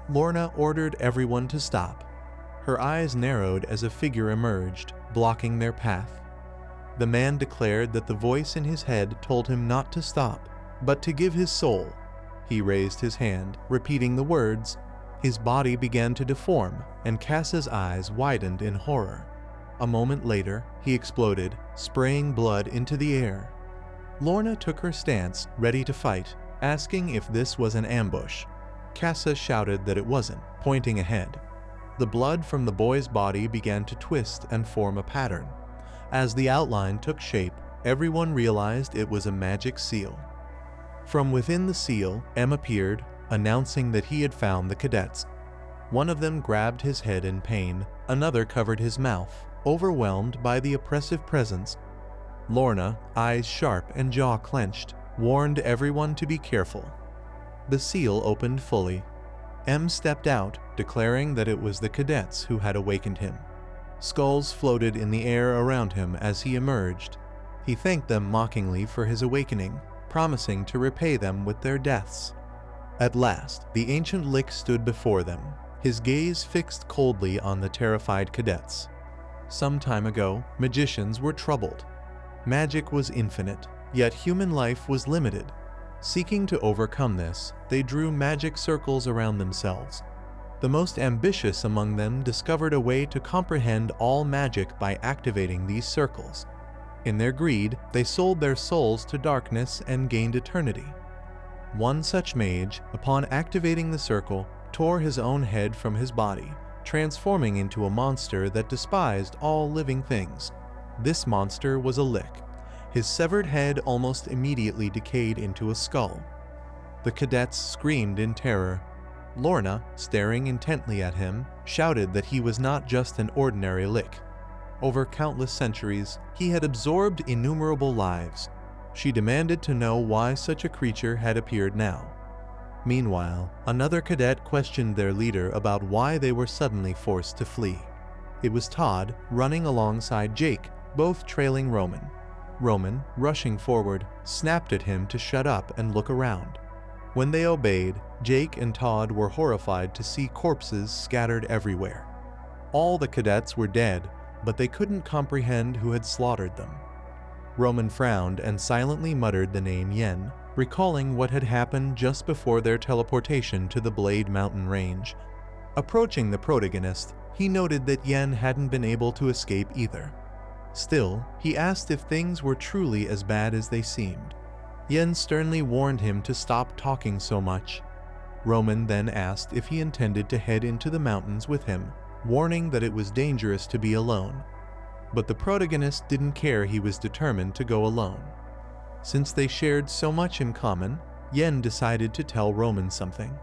Lorna ordered everyone to stop. Her eyes narrowed as a figure emerged, blocking their path. The man declared that the voice in his head told him not to stop, but to give his soul. He raised his hand, repeating the words. His body began to deform, and Kassa's eyes widened in horror. A moment later, he exploded, spraying blood into the air. Lorna took her stance, ready to fight, asking if this was an ambush. Kassa shouted that it wasn't, pointing ahead. The blood from the boy's body began to twist and form a pattern. As the outline took shape, everyone realized it was a magic seal. From within the seal, M appeared, announcing that he had found the cadets. One of them grabbed his head in pain, another covered his mouth, overwhelmed by the oppressive presence. Lorna, eyes sharp and jaw clenched, warned everyone to be careful. The seal opened fully. M stepped out, declaring that it was the cadets who had awakened him. Skulls floated in the air around him as he emerged. He thanked them mockingly for his awakening, promising to repay them with their deaths. At last, the ancient Lick stood before them, his gaze fixed coldly on the terrified cadets. Some time ago, magicians were troubled. Magic was infinite, yet human life was limited. Seeking to overcome this, they drew magic circles around themselves. The most ambitious among them discovered a way to comprehend all magic by activating these circles. In their greed, they sold their souls to darkness and gained eternity. One such mage, upon activating the circle, tore his own head from his body, transforming into a monster that despised all living things. This monster was a Lick. His severed head almost immediately decayed into a skull. The cadets screamed in terror. Lorna, staring intently at him, shouted that he was not just an ordinary Lick. Over countless centuries, he had absorbed innumerable lives. She demanded to know why such a creature had appeared now. Meanwhile, another cadet questioned their leader about why they were suddenly forced to flee. It was Todd, running alongside Jake, both trailing Roman. Roman, rushing forward, snapped at him to shut up and look around. When they obeyed, Jake and Todd were horrified to see corpses scattered everywhere. All the cadets were dead, but they couldn't comprehend who had slaughtered them. Roman frowned and silently muttered the name Yen, recalling what had happened just before their teleportation to the Blade Mountain range. Approaching the protagonist, he noted that Yen hadn't been able to escape either. Still, he asked if things were truly as bad as they seemed. Yen sternly warned him to stop talking so much. Roman then asked if he intended to head into the mountains with him, warning that it was dangerous to be alone. But the protagonist didn't care. He was determined to go alone. Since they shared so much in common, Yen decided to tell Roman something.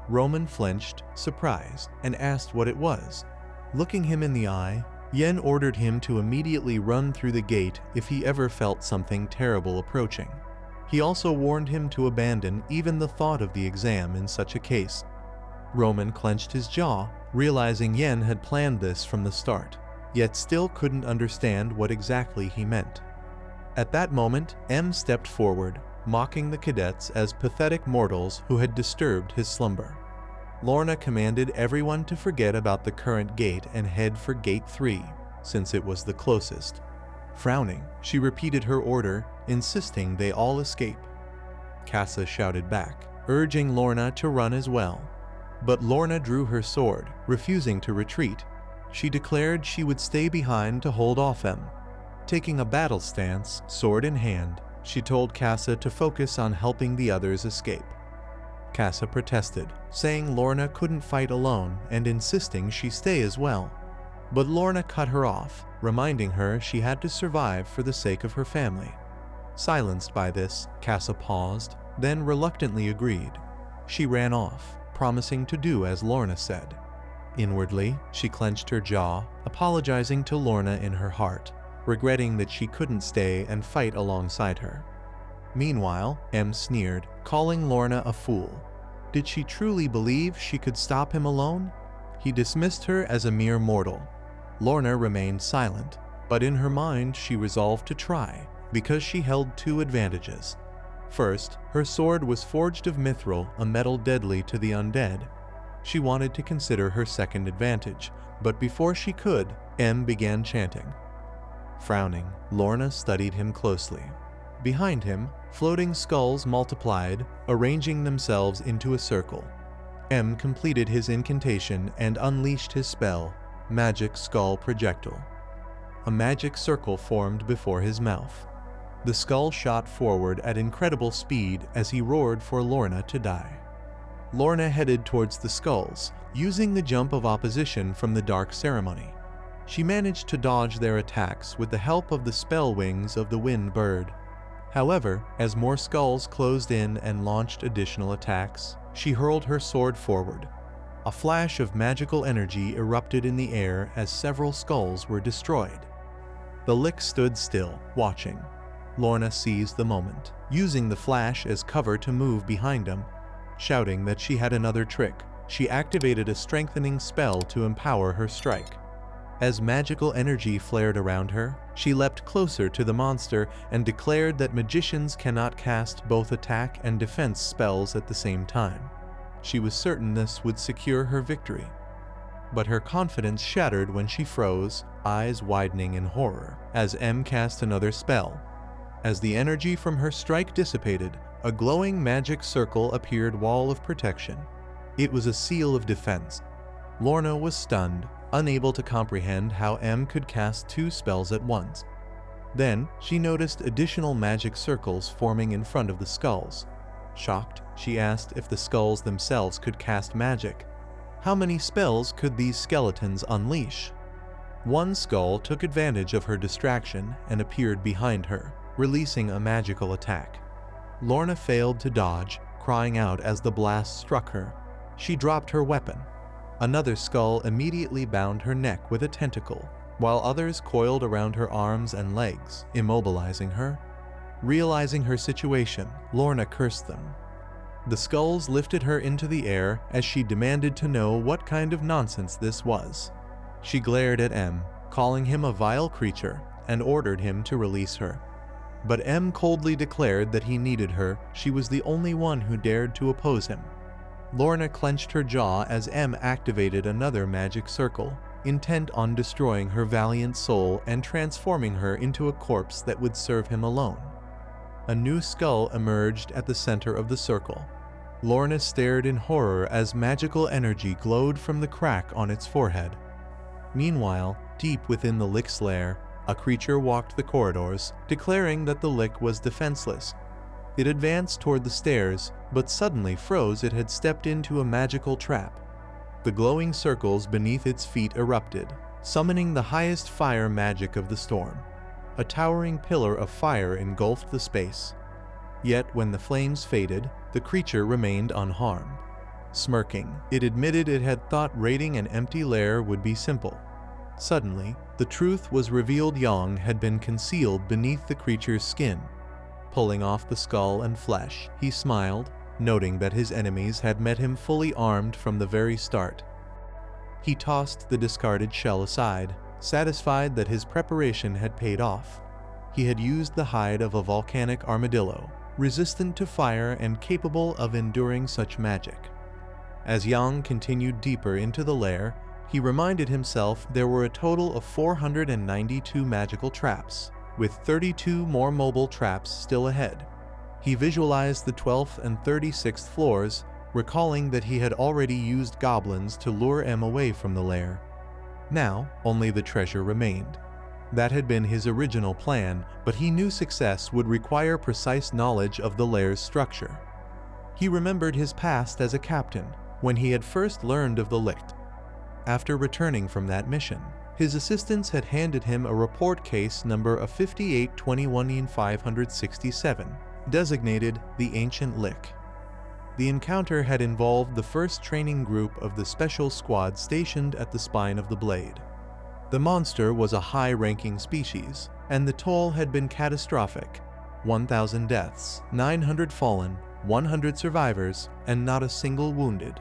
Roman flinched, surprised, and asked what it was. Looking him in the eye, Yen ordered him to immediately run through the gate if he ever felt something terrible approaching. He also warned him to abandon even the thought of the exam in such a case. Roman clenched his jaw, realizing Yen had planned this from the start, yet still couldn't understand what exactly he meant. At that moment, M stepped forward, mocking the cadets as pathetic mortals who had disturbed his slumber. Lorna commanded everyone to forget about the current gate and head for Gate 3, since it was the closest. Frowning, she repeated her order, insisting they all escape. Kassa shouted back, urging Lorna to run as well. But Lorna drew her sword, refusing to retreat. She declared she would stay behind to hold off M. Taking a battle stance, sword in hand, she told Casa to focus on helping the others escape. Casa protested, saying Lorna couldn't fight alone and insisting she stay as well. But Lorna cut her off, reminding her she had to survive for the sake of her family. Silenced by this, Casa paused, then reluctantly agreed. She ran off, promising to do as Lorna said. Inwardly, she clenched her jaw, apologizing to Lorna in her heart, regretting that she couldn't stay and fight alongside her. Meanwhile, M sneered, calling Lorna a fool. Did she truly believe she could stop him alone? He dismissed her as a mere mortal. Lorna remained silent, but in her mind she resolved to try, because she held two advantages. First, her sword was forged of mithril, a metal deadly to the undead. She wanted to consider her second advantage, but before she could, M began chanting. Frowning, Lorna studied him closely. Behind him, floating skulls multiplied, arranging themselves into a circle. M completed his incantation and unleashed his spell, Magic Skull Projectile. A magic circle formed before his mouth. The skull shot forward at incredible speed as he roared for Lorna to die. Lorna headed towards the skulls, using the jump of opposition from the Dark Ceremony. She managed to dodge their attacks with the help of the spell wings of the Wind Bird. However, as more skulls closed in and launched additional attacks, she hurled her sword forward. A flash of magical energy erupted in the air as several skulls were destroyed. The Lick stood still, watching. Lorna seized the moment, using the flash as cover to move behind him. Shouting that she had another trick, she activated a strengthening spell to empower her strike. As magical energy flared around her, she leapt closer to the monster and declared that magicians cannot cast both attack and defense spells at the same time. She was certain this would secure her victory. But her confidence shattered when she froze, eyes widening in horror, as M cast another spell. As the energy from her strike dissipated, a glowing magic circle appeared wall of protection. It was a seal of defense. Lorna was stunned, unable to comprehend how M could cast two spells at once. Then, she noticed additional magic circles forming in front of the skulls. Shocked, she asked if the skulls themselves could cast magic. How many spells could these skeletons unleash? One skull took advantage of her distraction and appeared behind her, releasing a magical attack. Lorna failed to dodge, crying out as the blast struck her. She dropped her weapon. Another skull immediately bound her neck with a tentacle, while others coiled around her arms and legs, immobilizing her. Realizing her situation, Lorna cursed them. The skulls lifted her into the air as she demanded to know what kind of nonsense this was. She glared at M, calling him a vile creature, and ordered him to release her. But M coldly declared that he needed her. She was the only one who dared to oppose him. Lorna clenched her jaw as M activated another magic circle, intent on destroying her valiant soul and transforming her into a corpse that would serve him alone. A new skull emerged at the center of the circle. Lorna stared in horror as magical energy glowed from the crack on its forehead. Meanwhile, deep within the Lick's lair, a creature walked the corridors, declaring that the Lick was defenseless. It advanced toward the stairs, but suddenly froze. It had stepped into a magical trap. The glowing circles beneath its feet erupted, summoning the highest fire magic of the storm. A towering pillar of fire engulfed the space. Yet when the flames faded, the creature remained unharmed. Smirking, it admitted it had thought raiding an empty lair would be simple. Suddenly, the truth was revealed. Yang had been concealed beneath the creature's skin. Pulling off the skull and flesh, he smiled, noting that his enemies had met him fully armed from the very start. He tossed the discarded shell aside, satisfied that his preparation had paid off. He had used the hide of a volcanic armadillo, resistant to fire and capable of enduring such magic. As Yang continued deeper into the lair, he reminded himself there were a total of 492 magical traps, with 32 more mobile traps still ahead. He visualized the 12th and 36th floors, recalling that he had already used goblins to lure M away from the lair. Now, only the treasure remained. That had been his original plan, but he knew success would require precise knowledge of the lair's structure. He remembered his past as a captain, when he had first learned of the Licht. After returning from that mission, his assistants had handed him a report case number of 5821-567, designated the Ancient Licht. The encounter had involved the first training group of the special squad stationed at the spine of the blade. The monster was a high-ranking species, and the toll had been catastrophic: 1,000 deaths, 900 fallen, 100 survivors, and not a single wounded.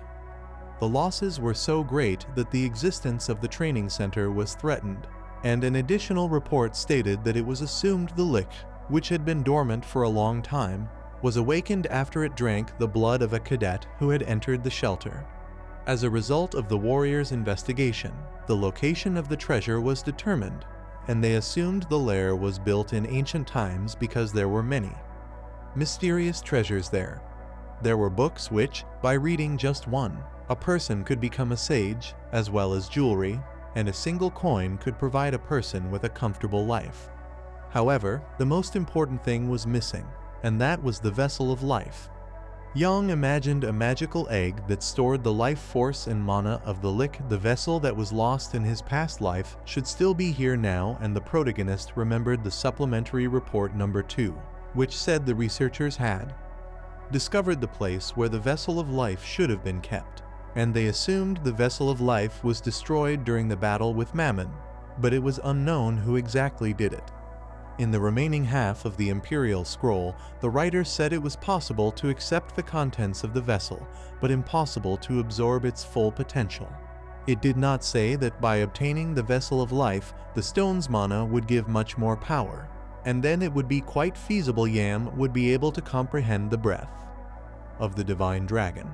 The losses were so great that the existence of the training center was threatened, and an additional report stated that it was assumed the Licht, which had been dormant for a long time, was awakened after it drank the blood of a cadet who had entered the shelter. As a result of the warriors' investigation, the location of the treasure was determined, and they assumed the lair was built in ancient times because there were many mysterious treasures there. There were books which, by reading just one, a person could become a sage, as well as jewelry, and a single coin could provide a person with a comfortable life. However, the most important thing was missing, and that was the vessel of life. Yang imagined a magical egg that stored the life force and mana of the Licht. The vessel that was lost in his past life should still be here now, and the protagonist remembered the supplementary report number 2, which said the researchers had discovered the place where the vessel of life should have been kept, and they assumed the vessel of life was destroyed during the battle with Mammon, but it was unknown who exactly did it. In the remaining half of the Imperial Scroll, the writer said it was possible to accept the contents of the vessel, but impossible to absorb its full potential. It did not say that by obtaining the vessel of life, the stone's mana would give much more power, and then it would be quite feasible Yam would be able to comprehend the breath of the divine dragon.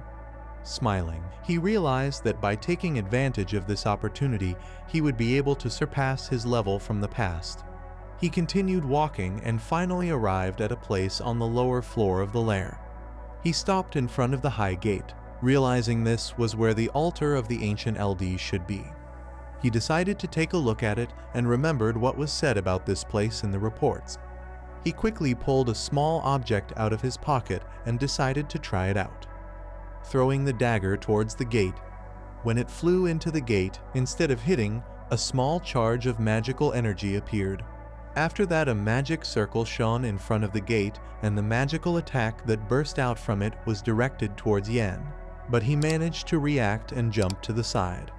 Smiling, he realized that by taking advantage of this opportunity, he would be able to surpass his level from the past. He continued walking and finally arrived at a place on the lower floor of the lair. He stopped in front of the high gate, realizing this was where the altar of the ancient LD should be. He decided to take a look at it and remembered what was said about this place in the reports. He quickly pulled a small object out of his pocket and decided to try it out. Throwing the dagger towards the gate, when it flew into the gate, instead of hitting, a small charge of magical energy appeared. After that, a magic circle shone in front of the gate, and the magical attack that burst out from it was directed towards Yan, but he managed to react and jump to the side.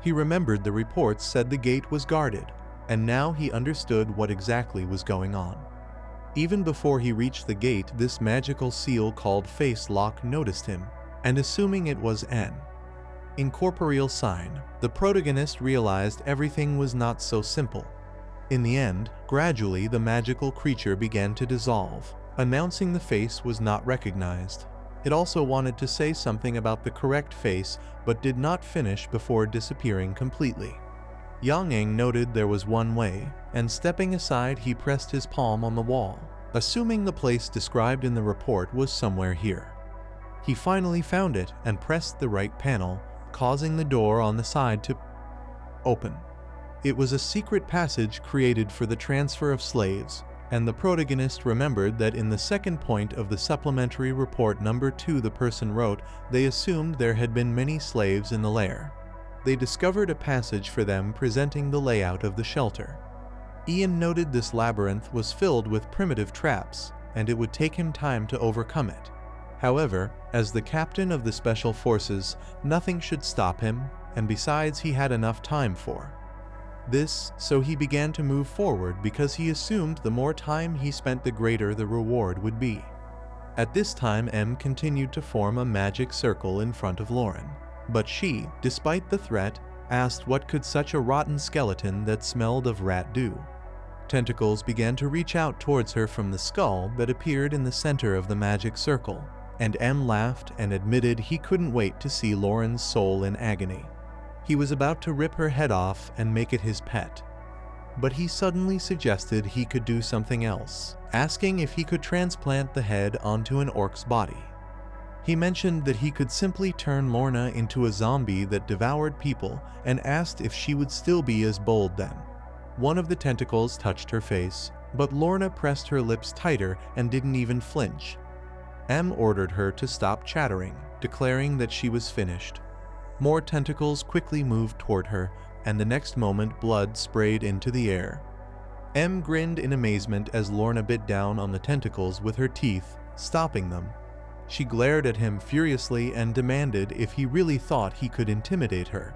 He remembered the reports said the gate was guarded, and now he understood what exactly was going on. Even before he reached the gate, this magical seal called Face Lock noticed him, and assuming it was an incorporeal sign, the protagonist realized everything was not so simple. In the end, gradually the magical creature began to dissolve, announcing the face was not recognized. It also wanted to say something about the correct face, but did not finish before disappearing completely. Yang Eng noted there was one way, and stepping aside he pressed his palm on the wall, assuming the place described in the report was somewhere here. He finally found it and pressed the right panel, causing the door on the side to open. It was a secret passage created for the transfer of slaves, and the protagonist remembered that in the second point of the supplementary report number 2 the person wrote they assumed there had been many slaves in the lair. They discovered a passage for them presenting the layout of the shelter. Ian noted this labyrinth was filled with primitive traps, and it would take him time to overcome it. However, as the captain of the special forces, nothing should stop him, and besides he had enough time for this, so he began to move forward because he assumed the more time he spent the greater the reward would be. At this time M continued to form a magic circle in front of Lauren, but she, despite the threat, asked what could such a rotten skeleton that smelled of rat do. Tentacles began to reach out towards her from the skull that appeared in the center of the magic circle, and M laughed and admitted he couldn't wait to see Lauren's soul in agony. He was about to rip her head off and make it his pet. But he suddenly suggested he could do something else, asking if he could transplant the head onto an orc's body. He mentioned that he could simply turn Lorna into a zombie that devoured people and asked if she would still be as bold then. One of the tentacles touched her face, but Lorna pressed her lips tighter and didn't even flinch. M ordered her to stop chattering, declaring that she was finished. More tentacles quickly moved toward her, and the next moment blood sprayed into the air. M grinned in amazement as Lorna bit down on the tentacles with her teeth, stopping them. She glared at him furiously and demanded if he really thought he could intimidate her.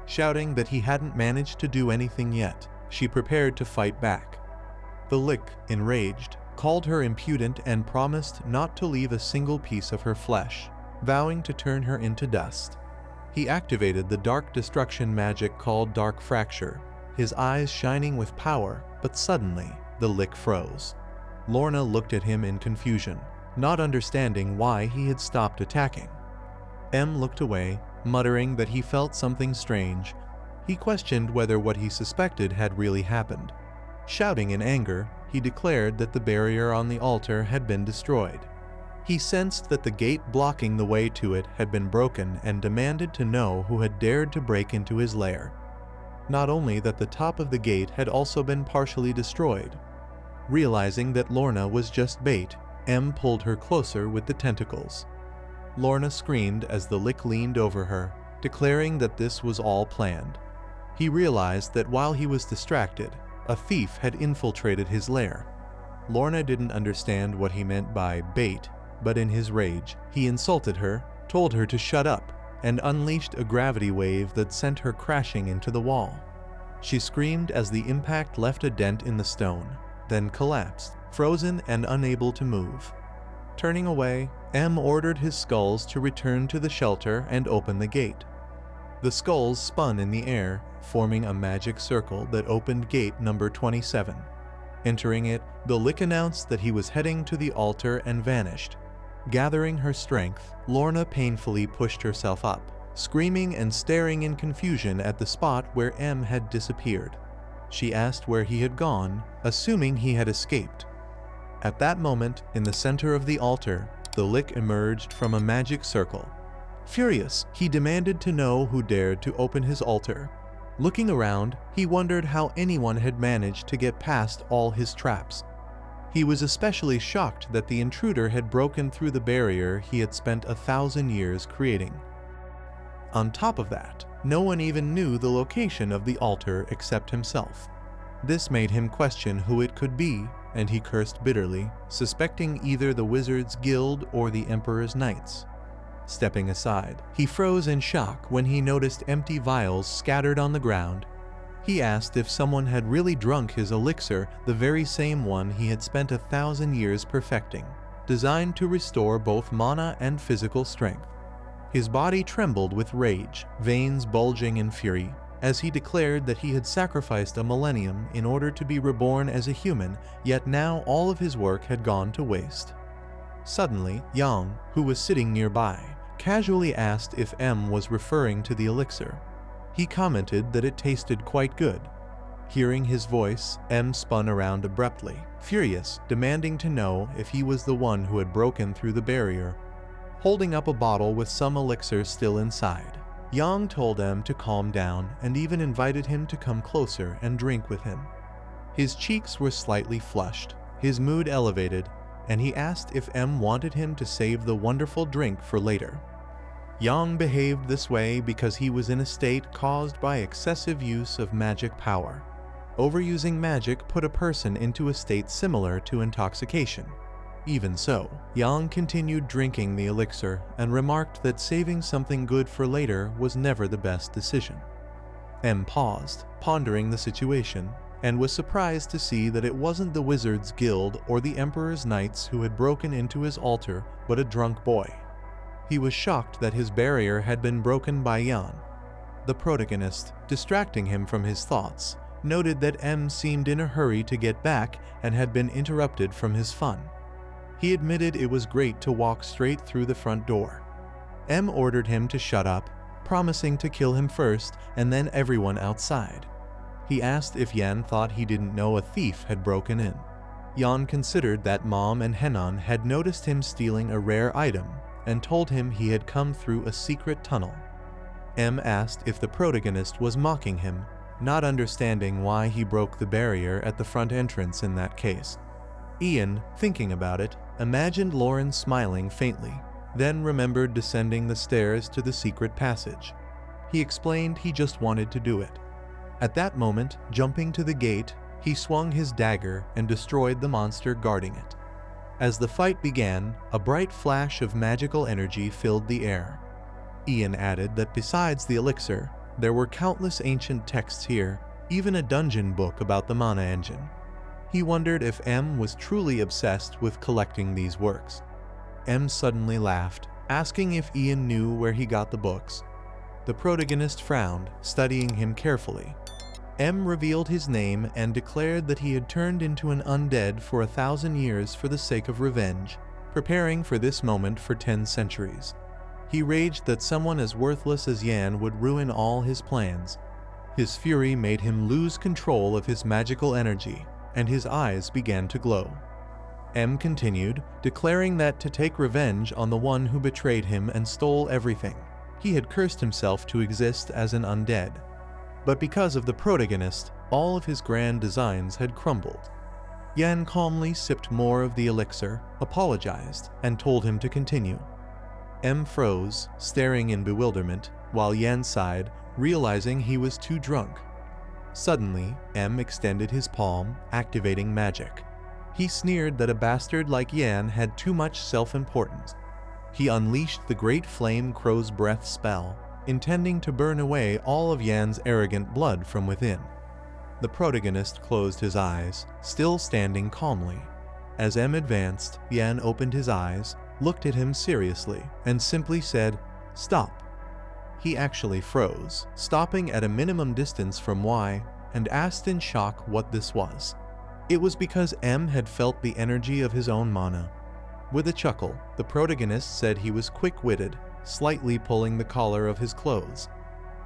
Shouting that he hadn't managed to do anything yet, she prepared to fight back. The Lick, enraged, called her impudent and promised not to leave a single piece of her flesh, vowing to turn her into dust. He activated the dark destruction magic called Dark Fracture, his eyes shining with power, but suddenly, the Lick froze. Lorna looked at him in confusion, not understanding why he had stopped attacking. M looked away, muttering that he felt something strange. He questioned whether what he suspected had really happened. Shouting in anger, he declared that the barrier on the altar had been destroyed. He sensed that the gate blocking the way to it had been broken and demanded to know who had dared to break into his lair. Not only that the top of the gate had also been partially destroyed. Realizing that Lorna was just bait, M pulled her closer with the tentacles. Lorna screamed as the Lick leaned over her, declaring that this was all planned. He realized that while he was distracted, a thief had infiltrated his lair. Lorna didn't understand what he meant by bait, but in his rage, he insulted her, told her to shut up, and unleashed a gravity wave that sent her crashing into the wall. She screamed as the impact left a dent in the stone, then collapsed, frozen and unable to move. Turning away, M ordered his skulls to return to the shelter and open the gate. The skulls spun in the air, forming a magic circle that opened gate number 27. Entering it, the Lick announced that he was heading to the altar and vanished. Gathering her strength, Lorna painfully pushed herself up, screaming and staring in confusion at the spot where M had disappeared. She asked where he had gone, assuming he had escaped. At that moment, in the center of the altar, the Lick emerged from a magic circle. Furious, he demanded to know who dared to open his altar. Looking around, he wondered how anyone had managed to get past all his traps. He was especially shocked that the intruder had broken through the barrier he had spent 1,000 years creating. On top of that, no one even knew the location of the altar except himself. This made him question who it could be, and he cursed bitterly, suspecting either the Wizard's Guild or the Emperor's Knights. Stepping aside, he froze in shock when he noticed empty vials scattered on the ground. He asked if someone had really drunk his elixir, the very same one he had spent 1,000 years perfecting, designed to restore both mana and physical strength. His body trembled with rage, veins bulging in fury, as he declared that he had sacrificed a millennium in order to be reborn as a human, yet now all of his work had gone to waste. Suddenly, Yang, who was sitting nearby, casually asked if M was referring to the elixir. He commented that it tasted quite good. Hearing his voice, M spun around abruptly, furious, demanding to know if he was the one who had broken through the barrier. Holding up a bottle with some elixir still inside, Yang told M to calm down and even invited him to come closer and drink with him. His cheeks were slightly flushed, his mood elevated, and he asked if M wanted him to save the wonderful drink for later. Yang behaved this way because he was in a state caused by excessive use of magic power. Overusing magic put a person into a state similar to intoxication. Even so, Yang continued drinking the elixir and remarked that saving something good for later was never the best decision. M paused, pondering the situation, and was surprised to see that it wasn't the Wizard's Guild or the Emperor's Knights who had broken into his altar, but a drunk boy. He was shocked that his barrier had been broken by Yan. The protagonist, distracting him from his thoughts, noted that M seemed in a hurry to get back and had been interrupted from his fun. He admitted it was great to walk straight through the front door. M ordered him to shut up, promising to kill him first and then everyone outside. He asked if Yan thought he didn't know a thief had broken in. Yan considered that Mom and Henan had noticed him stealing a rare item, and told him he had come through a secret tunnel. M asked if the protagonist was mocking him, not understanding why he broke the barrier at the front entrance in that case. Ian, thinking about it, imagined Lauren smiling faintly, then remembered descending the stairs to the secret passage. He explained he just wanted to do it. At that moment, jumping to the gate, he swung his dagger and destroyed the monster guarding it. As the fight began, a bright flash of magical energy filled the air. Ian added that besides the elixir, there were countless ancient texts here, even a dungeon book about the mana engine. He wondered if M was truly obsessed with collecting these works. M suddenly laughed, asking if Ian knew where he got the books. The protagonist frowned, studying him carefully. M revealed his name and declared that he had turned into an undead for 1,000 years for the sake of revenge, preparing for this moment for 10 centuries. He raged that someone as worthless as Yan would ruin all his plans. His fury made him lose control of his magical energy, and his eyes began to glow. M continued, declaring that to take revenge on the one who betrayed him and stole everything, he had cursed himself to exist as an undead. But because of the protagonist, all of his grand designs had crumbled. Yan calmly sipped more of the elixir, apologized, and told him to continue. M froze, staring in bewilderment, while Yan sighed, realizing he was too drunk. Suddenly, M extended his palm, activating magic. He sneered that a bastard like Yan had too much self-importance. He unleashed the Great Flame Crow's Breath spell, intending to burn away all of Yan's arrogant blood from within. The protagonist closed his eyes, still standing calmly. As M advanced, Yan opened his eyes, looked at him seriously, and simply said, "Stop." He actually froze, stopping at a minimum distance from Y, and asked in shock what this was. It was because M had felt the energy of his own mana. With a chuckle, the protagonist said he was quick-witted, slightly pulling the collar of his clothes.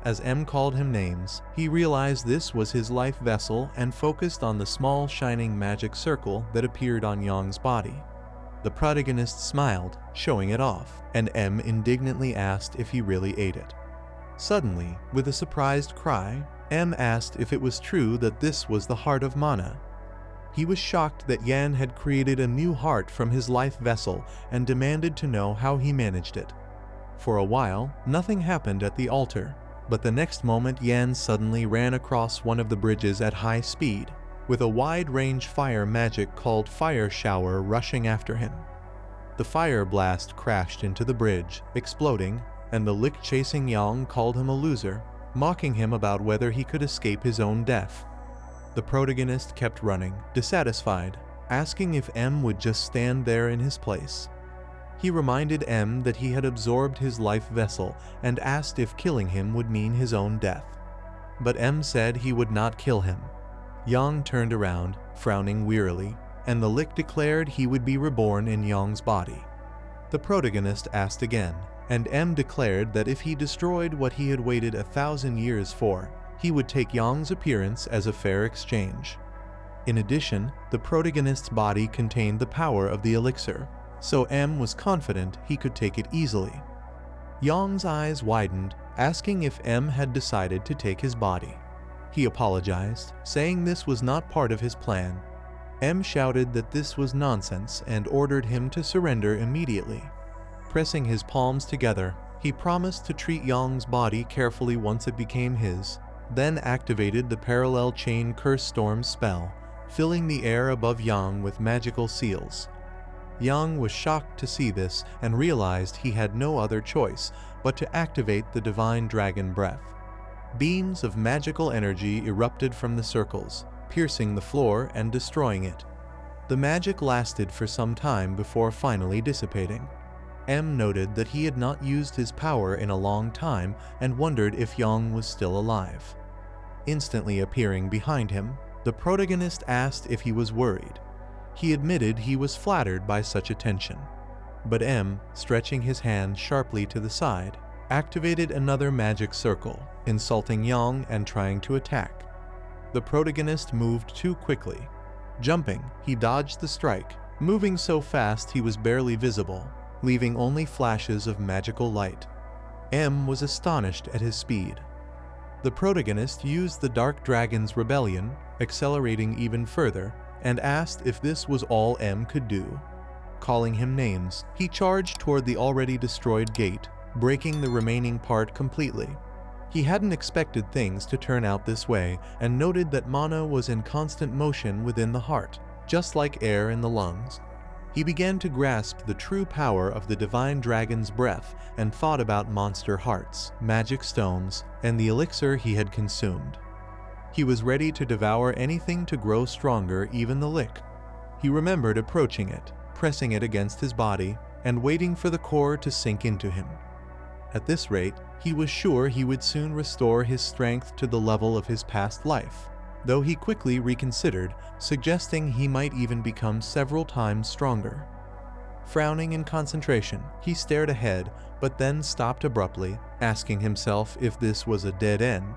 As M called him names, he realized this was his life vessel and focused on the small shining magic circle that appeared on Yang's body. The protagonist smiled, showing it off, and M indignantly asked if he really ate it. Suddenly, with a surprised cry, M asked if it was true that this was the heart of mana. He was shocked that Yan had created a new heart from his life vessel and demanded to know how he managed it. For a while, nothing happened at the altar, but the next moment Yan suddenly ran across one of the bridges at high speed, with a wide-range fire magic called Fire Shower rushing after him. The fire blast crashed into the bridge, exploding, and the lick chasing Yang called him a loser, mocking him about whether he could escape his own death. The protagonist kept running, dissatisfied, asking if M would just stand there in his place. He reminded M that he had absorbed his life vessel and asked if killing him would mean his own death. But M said he would not kill him. Yang turned around, frowning wearily, and the lick declared he would be reborn in Yang's body. The protagonist asked again, and M declared that if he destroyed what he had waited 1,000 years for, he would take Yang's appearance as a fair exchange. In addition, the protagonist's body contained the power of the elixir, so M was confident he could take it easily. Yang's eyes widened, asking if M had decided to take his body. He apologized, saying this was not part of his plan. M shouted that this was nonsense and ordered him to surrender immediately. Pressing his palms together, he promised to treat Yang's body carefully once it became his, then activated the Parallel Chain Curse Storm spell, filling the air above Yang with magical seals. Yang was shocked to see this and realized he had no other choice but to activate the Divine Dragon Breath. Beams of magical energy erupted from the circles, piercing the floor and destroying it. The magic lasted for some time before finally dissipating. M noted that he had not used his power in a long time and wondered if Yang was still alive. Instantly appearing behind him, the protagonist asked if he was worried. He admitted he was flattered by such attention. But M, stretching his hand sharply to the side, activated another magic circle, insulting Yang and trying to attack. The protagonist moved too quickly. Jumping, he dodged the strike, moving so fast he was barely visible. leaving only flashes of magical light. M was astonished at his speed. The protagonist used the Dark Dragon's rebellion, accelerating even further, and asked if this was all M could do. Calling him names, he charged toward the already destroyed gate, breaking the remaining part completely. He hadn't expected things to turn out this way and noted that mana was in constant motion within the heart, just like air in the lungs. He began to grasp the true power of the divine dragon's breath and thought about monster hearts, magic stones, and the elixir he had consumed. He was ready to devour anything to grow stronger, even the lick. He remembered approaching it, pressing it against his body, and waiting for the core to sink into him. At this rate, he was sure he would soon restore his strength to the level of his past life, though he quickly reconsidered, suggesting he might even become several times stronger. Frowning in concentration, he stared ahead, but then stopped abruptly, asking himself if this was a dead end.